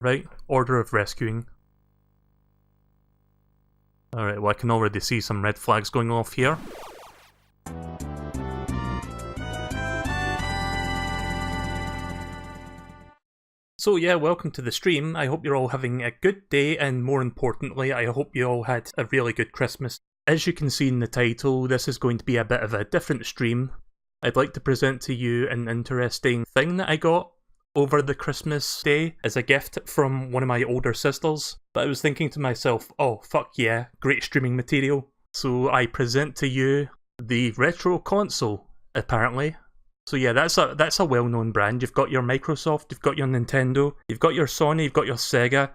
Right, order of rescuing. Alright, well I can already see some red flags going off here. So yeah, welcome to the stream. I hope you're all having a good day, and more importantly, I hope you all had a really good Christmas. As you can see in the title, this is going to be a bit of a different stream. I'd like to present to you an interesting thing that I got over the Christmas day as a gift from one of my older sisters. But I was thinking to myself, oh fuck yeah, great streaming material. So I present to you the retro console, apparently. So yeah, that's a well-known brand. You've got your Microsoft, you've got your Nintendo, you've got your Sony, you've got your Sega.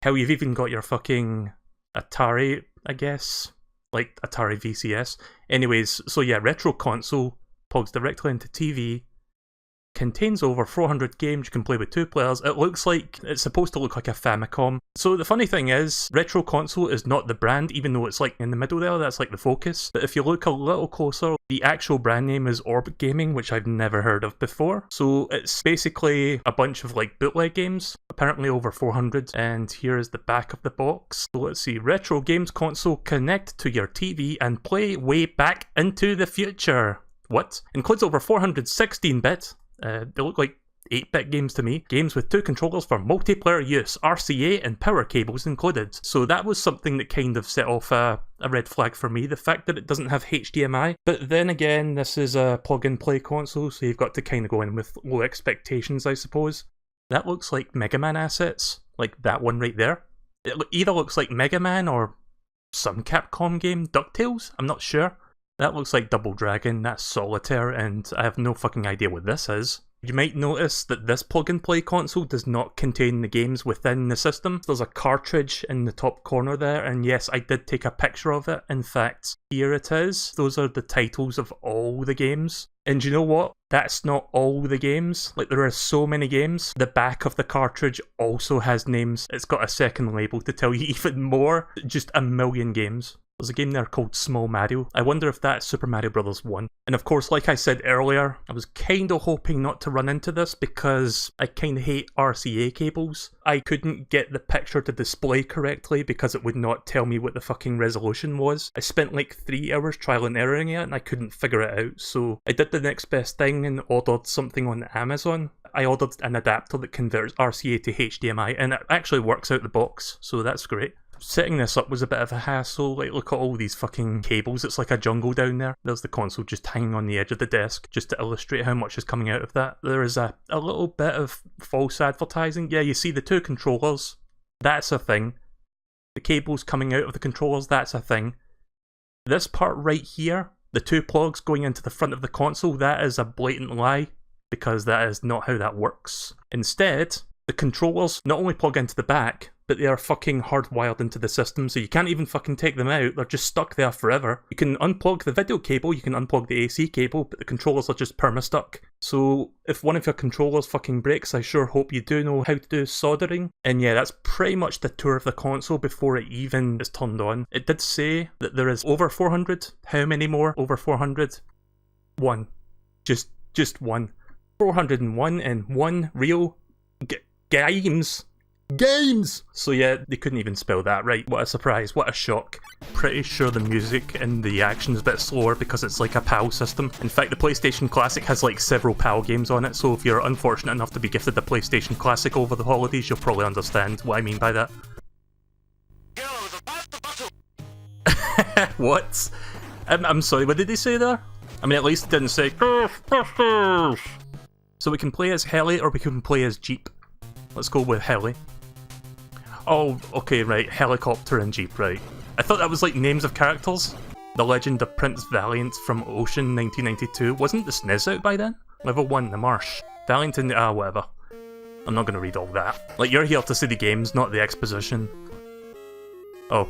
Hell, you've even got your fucking Atari, I guess. Like Atari VCS. Anyways, so yeah, retro console, plugs directly into TV, contains over 400 games you can play with 2 players. It looks like, it's supposed to look like a Famicom. So the funny thing is, retro console is not the brand, even though it's like in the middle there, that's like the focus. But if you look a little closer, the actual brand name is OrbGaming, which I've never heard of before. So it's basically a bunch of like bootleg games, apparently over 400. And here is the back of the box. So let's see, retro games console, connect to your TV and play way back into the future. What? Includes over 416-bit. They look like 8-bit games to me. Games with 2 controllers for multiplayer use, RCA and power cables included. So that was something that kind of set off a red flag for me, the fact that it doesn't have HDMI. But then again, this is a plug-and-play console, so you've got to kind of go in with low expectations, I suppose. That looks like Mega Man assets, like that one right there. It either looks like Mega Man or some Capcom game, DuckTales, I'm not sure. That looks like Double Dragon, that's Solitaire, and I have no fucking idea what this is. You might notice that this plug-and-play console does not contain the games within the system. There's a cartridge in the top corner there, and yes, I did take a picture of it. In fact, here it is. Those are the titles of all the games. And you know what? That's not all the games. Like, there are so many games. The back of the cartridge also has names. It's got a second label to tell you even more. Just a million games. There's a game there called Small Mario. I wonder if that's Super Mario Bros. 1. And of course, like I said earlier, I was kinda hoping not to run into this because I kinda hate RCA cables. I couldn't get the picture to display correctly because it would not tell me what the fucking resolution was. I spent like 3 hours trial and erroring it and I couldn't figure it out, so I did the next best thing and ordered something on Amazon. I ordered an adapter that converts RCA to HDMI and it actually works out the box, so that's great. Setting this up was a bit of a hassle. Like, look at all these fucking cables, it's like a jungle down there. There's the console just hanging on the edge of the desk, just to illustrate how much is coming out of that. There is a little bit of false advertising. Yeah, you see the 2 controllers, that's a thing. The cables coming out of the controllers, that's a thing. This part right here, the 2 plugs going into the front of the console, that is a blatant lie, because that is not how that works. Instead, the controllers not only plug into the back, but they are fucking hardwired into the system, so you can't even fucking take them out, they're just stuck there forever. You can unplug the video cable, you can unplug the AC cable, but the controllers are just perma-stuck. So if one of your controllers fucking breaks, I sure hope you do know how to do soldering. And yeah, that's pretty much the tour of the console before it even is turned on. It did say that there is over 400. How many more over 400? 1. Just 1. 401 and 1 real games! So yeah, they couldn't even spell that right. What a surprise, what a shock. Pretty sure the music and the action is a bit slower because it's like a PAL system. In fact, the PlayStation Classic has like several PAL games on it, so if you're unfortunate enough to be gifted the PlayStation Classic over the holidays, you'll probably understand what I mean by that. What? I'm sorry, what did they say there? I mean, at least it didn't say Ghostbusters! So we can play as Heli or we can play as Jeep. Let's go with Heli. Oh, okay, right, Helicopter and Jeep, right. I thought that was like names of characters. The Legend of Prince Valiant from Ocean 1992. Wasn't the SNES out by then? Level 1, The Marsh. Valiant and whatever. I'm not gonna read all that. Like, you're here to see the games, not the exposition. Oh.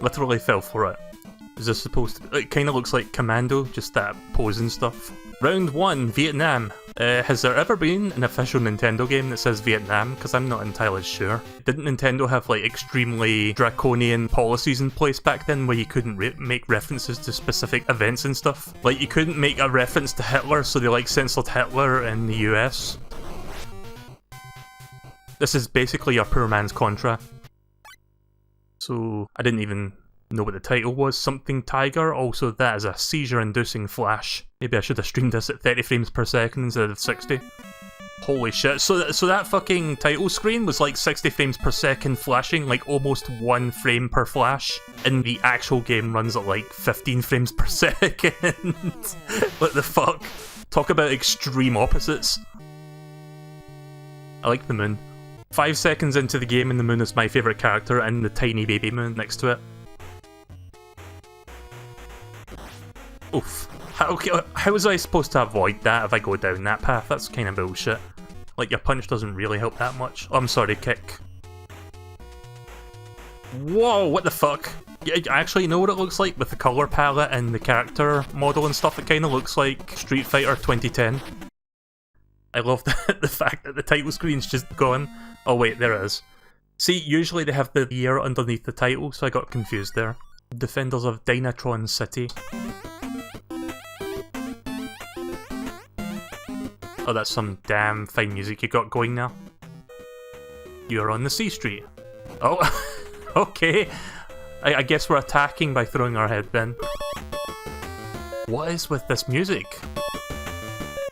Literally fell for it. Is this supposed to be? It kinda looks like Commando, just that pose and stuff. Round 1, Vietnam. Has there ever been an official Nintendo game that says Vietnam? Because I'm not entirely sure. Didn't Nintendo have like extremely draconian policies in place back then where you couldn't make references to specific events and stuff? Like, you couldn't make a reference to Hitler, so they like censored Hitler in the US. This is basically a poor man's Contra. So, I didn't even know what the title was. Something Tiger. Also, that is a seizure-inducing flash. Maybe I should have streamed this at 30 frames per second instead of 60. Holy shit. So that fucking title screen was like 60 frames per second flashing, like almost 1 frame per flash. And the actual game runs at like 15 frames per second. What the fuck? Talk about extreme opposites. I like the moon. 5 seconds into the game and the moon is my favourite character, and the tiny baby moon next to it. Oof. How was I supposed to avoid that if I go down that path? That's kind of bullshit. Like, your punch doesn't really help that much. Oh, I'm sorry, kick. Whoa, what the fuck? I actually know what it looks like with the colour palette and the character model and stuff. It kind of looks like Street Fighter 2010. I love the fact that the title screen's just gone. Oh wait, there it is. See, usually they have the year underneath the title, so I got confused there. Defenders of Dynatron City. Oh, that's some damn fine music you got going now. You're on the C Street. Oh, okay. I guess we're attacking by throwing our head then. What is with this music?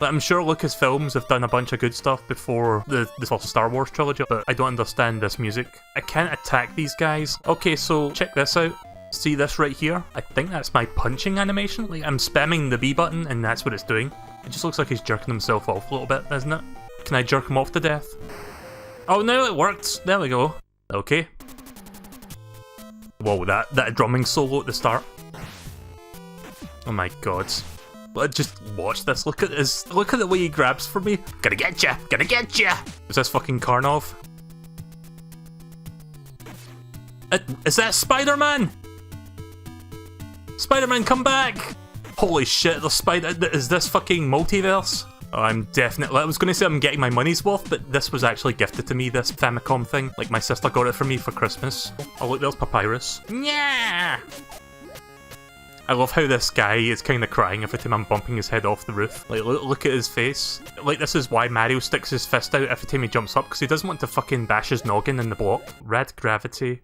I'm sure Lucasfilms have done a bunch of good stuff before the Star Wars trilogy, but I don't understand this music. I can't attack these guys. Okay, so check this out. See this right here? I think that's my punching animation. Like, I'm spamming the B button and that's what it's doing. It just looks like he's jerking himself off a little bit, doesn't it? Can I jerk him off to death? Oh no, it worked! There we go. Okay. Whoa, that drumming solo at the start. Oh my god. Just watch this. Look at this. Look at the way he grabs for me. Gonna get ya! Gonna get ya! Is this fucking Karnov? Is that Spider-Man? Spider-Man, come back! Holy shit, the spider. Is this fucking multiverse? Oh, I'm definitely. I was gonna say I'm getting my money's worth, but this was actually gifted to me, this Famicom thing. Like, my sister got it for me for Christmas. Oh, look, there's Papyrus. Yeah! I love how this guy is kind of crying every time I'm bumping his head off the roof. Like, look at his face. Like, this is why Mario sticks his fist out every time he jumps up, because he doesn't want to fucking bash his noggin in the block. Red gravity.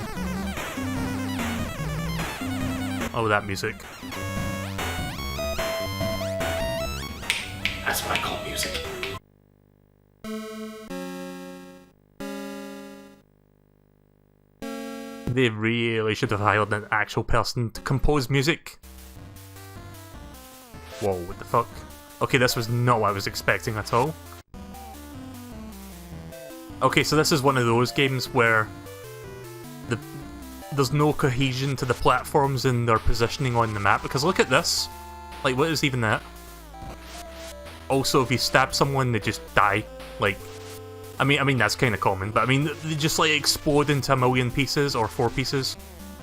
Oh, that music. That's what I call music. They really should have hired an actual person to compose music. Whoa, what the fuck? Okay, this was not what I was expecting at all. Okay, so this is one of those games where there's no cohesion to the platforms and their positioning on the map, because look at this. Like, what is even that? Also, if you stab someone, they just die. Like, I mean that's kind of common, but I mean, they just like explode into a million pieces or 4 pieces.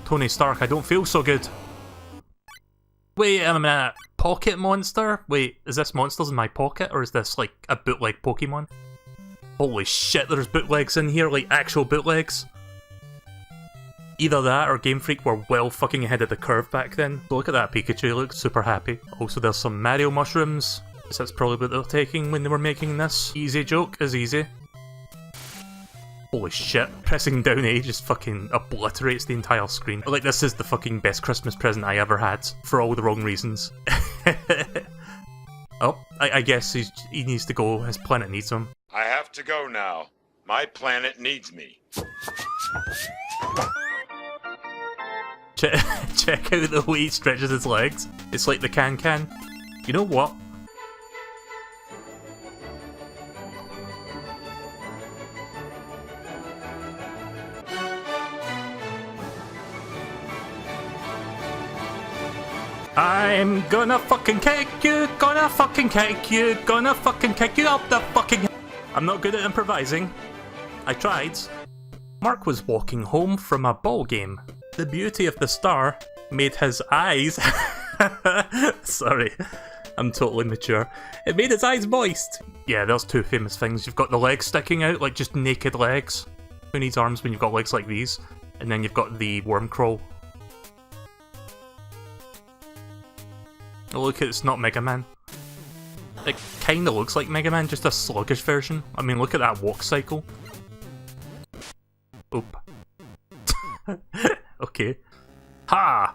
Tony Stark, I don't feel so good. Wait a minute, Pocket Monster? Wait, is this monsters in my pocket, or is this like a bootleg Pokemon? Holy shit, there's bootlegs in here, like actual bootlegs. Either that or Game Freak were well fucking ahead of the curve back then. Look at that Pikachu, he looks super happy. Also, there's some Mario mushrooms. So that's probably what they were taking when they were making this. Easy joke is easy. Holy shit, pressing down A just fucking obliterates the entire screen. Like, this is the fucking best Christmas present I ever had, for all the wrong reasons. Oh, I guess he needs to go, his planet needs him. I have to go now. My planet needs me. Check out the way he stretches his legs. It's like the can-can. You know what? I'm gonna fucking kick you, gonna fucking kick you, gonna fucking kick you up the fucking... I'm not good at improvising. I tried. Mark was walking home from a ball game. The beauty of the star made his eyes... Sorry, I'm totally mature. It made his eyes moist. Yeah, there's 2 famous things. You've got the legs sticking out, like just naked legs. Who needs arms when you've got legs like these? And then you've got the worm crawl. Oh, look, it's not Mega Man. It kinda looks like Mega Man, just a sluggish version. I mean, look at that walk cycle. Oop. Okay. Ha!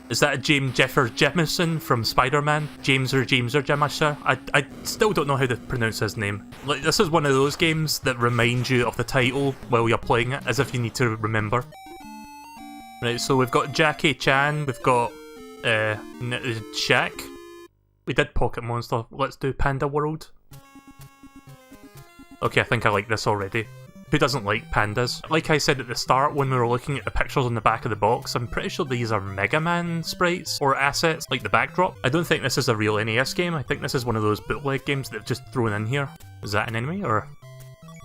Is that a James Jeffer Jemison from Spider-Man? James or Jemisher? I still don't know how to pronounce his name. Like, this is one of those games that remind you of the title while you're playing it, as if you need to remember. Right, so we've got Jackie Chan, we've got Shaq. We did Pocket Monster, let's do Panda World. Okay, I think I like this already. Who doesn't like pandas? Like I said at the start when we were looking at the pictures on the back of the box, I'm pretty sure these are Mega Man sprites or assets, like the backdrop. I don't think this is a real NES game, I think this is one of those bootleg games that they've just thrown in here. Is that an enemy, or...?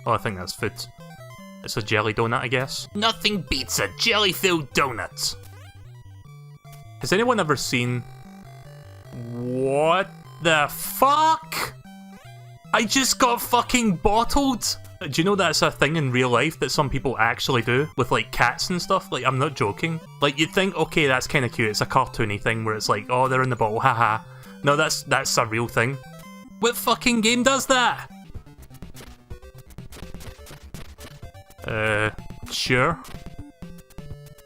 Oh, I think that's food. It's a jelly donut, I guess. Nothing beats a jelly-filled donut! Has anyone ever seen... What the fuck? I just got fucking bottled! Do you know that's a thing in real life that some people actually do with like cats and stuff? Like, I'm not joking. Like, you'd think, okay, that's kind of cute. It's a cartoony thing where it's like, oh, they're in the bottle, haha. No, that's a real thing. What fucking game does that? Sure.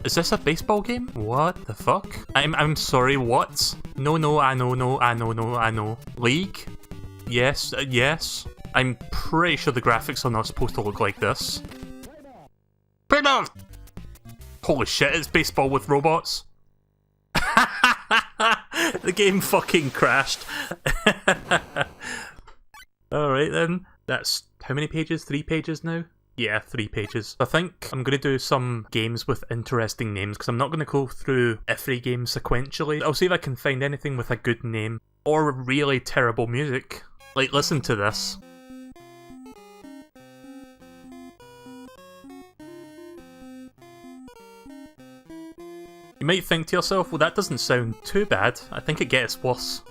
Is this a baseball game? What the fuck? I'm sorry, what? No, I know. League? Yes, yes. I'm pretty sure the graphics are not supposed to look like this. Printer! Holy shit, it's baseball with robots. The game fucking crashed. Alright then. That's how many pages? 3 pages now? Yeah, 3 pages. I think I'm going to do some games with interesting names, because I'm not going to go through every game sequentially. I'll see if I can find anything with a good name, or really terrible music. Like, listen to this. You might think to yourself, well, that doesn't sound too bad. I think it gets worse.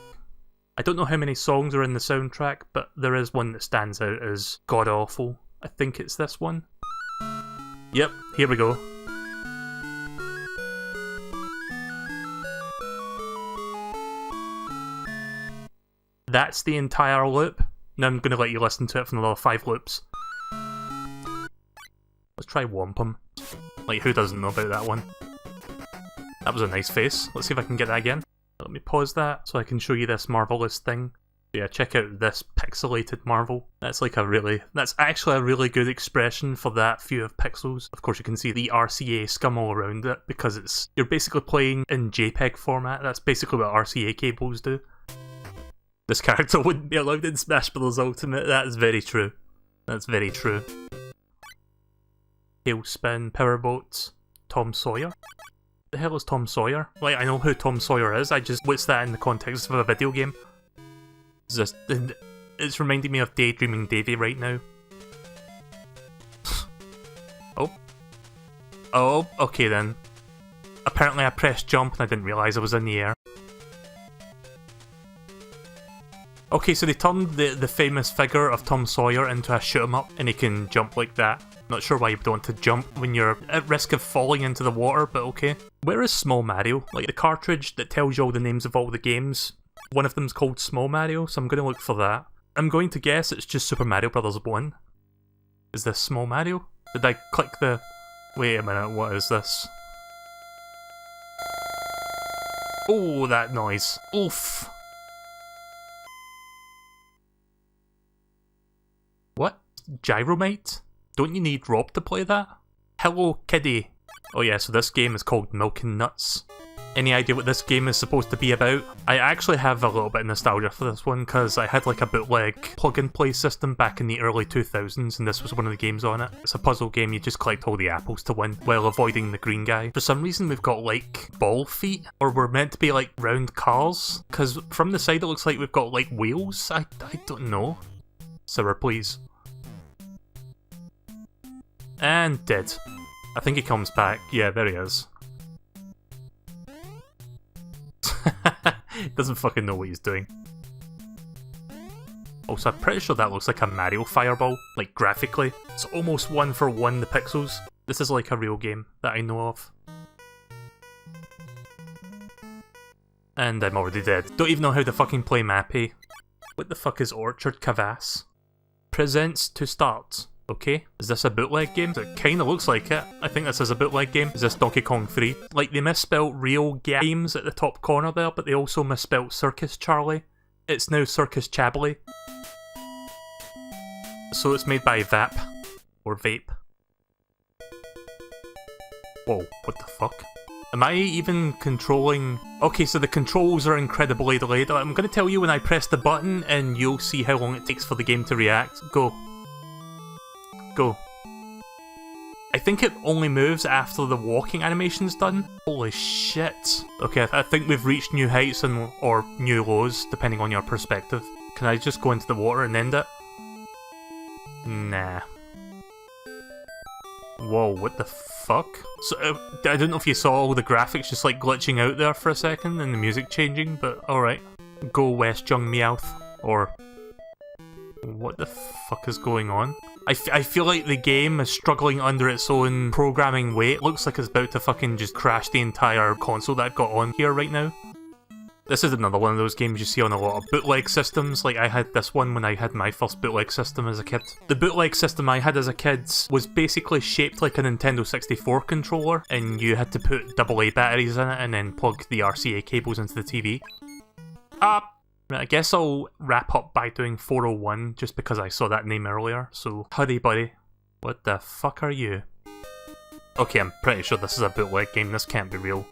I don't know how many songs are in the soundtrack, but there is one that stands out as god-awful. I think it's this one. Yep, here we go. That's the entire loop. Now I'm going to let you listen to it for another 5 loops. Let's try Wampum. Like, who doesn't know about that one? That was a nice face. Let's see if I can get that again. Let me pause that so I can show you this marvellous thing. Yeah, check out this pixelated marvel. That's actually a really good expression for that few of pixels. Of course you can see the RCA scum all around it because you're basically playing in JPEG format. That's basically what RCA cables do. This character wouldn't be allowed in Smash Bros. Ultimate. That is very true. That's very true. Tailspin, Powerboat, Tom Sawyer. The hell is Tom Sawyer? Like, I know who Tom Sawyer is, what's that in the context of a video game? It's reminding me of Daydreaming Davy right now. Oh, okay then. Apparently I pressed jump and I didn't realise I was in the air. Okay, so they turned the famous figure of Tom Sawyer into a shoot 'em up, and he can jump like that. Not sure why you would want to jump when you're at risk of falling into the water, but okay. Where is Small Mario? Like the cartridge that tells you all the names of all the games. One of them's called Small Mario, so I'm going to look for that. I'm going to guess it's just Super Mario Bros. 1. Is this Small Mario? Did I click the... Wait a minute, what is this? Oh, that noise. Oof. What? Gyromite? Don't you need Rob to play that? Hello, Kitty. Oh yeah, so this game is called Milkin' Nuts. Any idea what this game is supposed to be about? I actually have a little bit of nostalgia for this one because I had like a bootleg plug-and-play system back in the early 2000s and this was one of the games on it. It's a puzzle game, you just collect all the apples to win while avoiding the green guy. For some reason we've got like ball feet, or we're meant to be like round cars, because from the side it looks like we've got like wheels. I don't know. Sour, please. And dead. I think he comes back. Yeah, there he is. Doesn't fucking know what he's doing. Also, I'm pretty sure that looks like a Mario Fireball, like graphically. It's almost 1-for-1 the pixels. This is like a real game that I know of. And I'm already dead. Don't even know how to fucking play Mappy. What the fuck is Orchard Cavasse? Presents to start. Okay, is this a bootleg game? It kinda looks like it. I think this is a bootleg game. Is this Donkey Kong 3? Like, they misspelt real games at the top corner there, but they also misspelt Circus Charlie. It's now Circus Chably. So it's made by VAP. Or Vape. Whoa, what the fuck? Am I even controlling... Okay, so the controls are incredibly delayed. I'm gonna tell you when I press the button and you'll see how long it takes for the game to react. Go. Go. I think it only moves after the walking animation's done. Holy shit. Okay, I think we've reached new heights or new lows, depending on your perspective. Can I just go into the water and end it? Nah. Whoa, what the fuck? So, I don't know if you saw all the graphics just like glitching out there for a second and the music changing, but alright. Go West Young Meowth. Or... what the fuck is going on? I feel like the game is struggling under its own programming weight. It looks like it's about to fucking just crash the entire console that I've got on here right now. This is another one of those games you see on a lot of bootleg systems. Like, I had this one when I had my first bootleg system as a kid. The bootleg system I had as a kid was basically shaped like a Nintendo 64 controller, and you had to put AA batteries in it and then plug the RCA cables into the TV. I guess I'll wrap up by doing 401 just because I saw that name earlier, so hurry buddy. What the fuck are you? Okay, I'm pretty sure this is a bootleg game, this can't be real.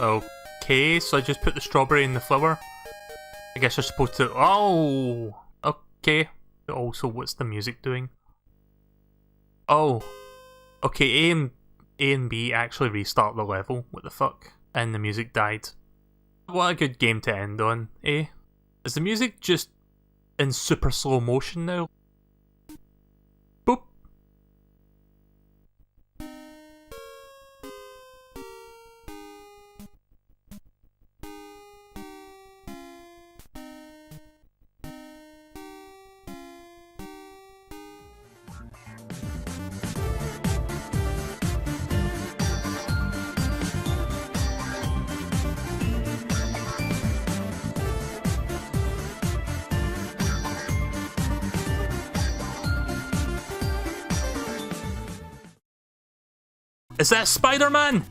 Okay, so I just put the strawberry in the flower. I guess you're supposed to... Oh! Okay. Also, what's the music doing? Oh. Okay, A and B actually restart the level. What the fuck? And the music died. What a good game to end on, eh? Is the music just in super slow motion now? Boop. Is that Spider-Man?